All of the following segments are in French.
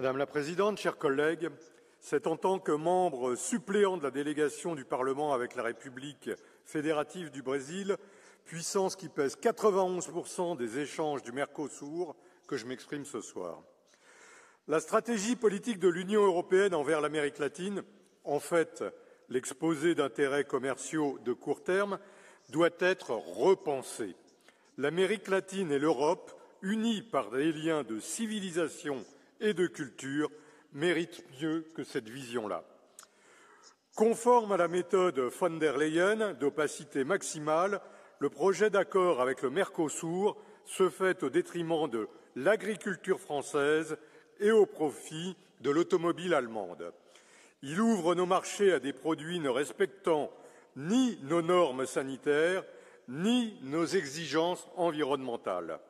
Madame la Présidente, chers collègues, c'est en tant que membre suppléant de la délégation du Parlement avec la République fédérative du Brésil, puissance qui pèse 91% des échanges du Mercosur, que je m'exprime ce soir. La stratégie politique de l'Union européenne envers l'Amérique latine, en fait l'exposé d'intérêts commerciaux de court terme, doit être repensée. L'Amérique latine et l'Europe, unies par des liens de civilisation et de culture, méritent mieux que cette vision-là. Conforme à la méthode von der Leyen d'opacité maximale, le projet d'accord avec le Mercosur se fait au détriment de l'agriculture française et au profit de l'automobile allemande. Il ouvre nos marchés à des produits ne respectant ni nos normes sanitaires, ni nos exigences environnementales.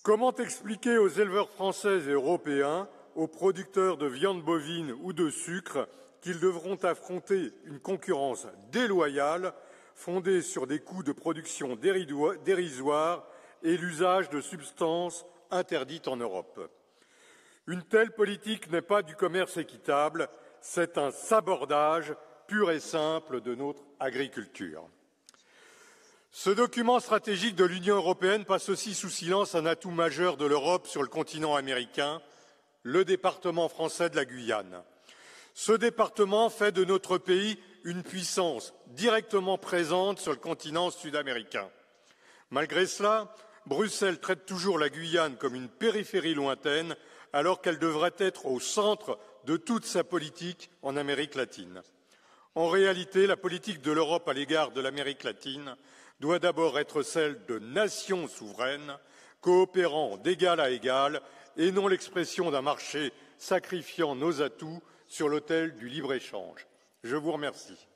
Comment expliquer aux éleveurs français et européens, aux producteurs de viande bovine ou de sucre, qu'ils devront affronter une concurrence déloyale fondée sur des coûts de production dérisoires et l'usage de substances interdites en Europe? Une telle politique n'est pas du commerce équitable, c'est un sabordage pur et simple de notre agriculture. Ce document stratégique de l'Union européenne passe aussi sous silence un atout majeur de l'Europe sur le continent américain, le département français de la Guyane. Ce département fait de notre pays une puissance directement présente sur le continent sud-américain. Malgré cela, Bruxelles traite toujours la Guyane comme une périphérie lointaine, alors qu'elle devrait être au centre de toute sa politique en Amérique latine. En réalité, la politique de l'Europe à l'égard de l'Amérique latine doit d'abord être celle de nations souveraines, coopérant d'égal à égal, et non l'expression d'un marché sacrifiant nos atouts sur l'autel du libre-échange. Je vous remercie.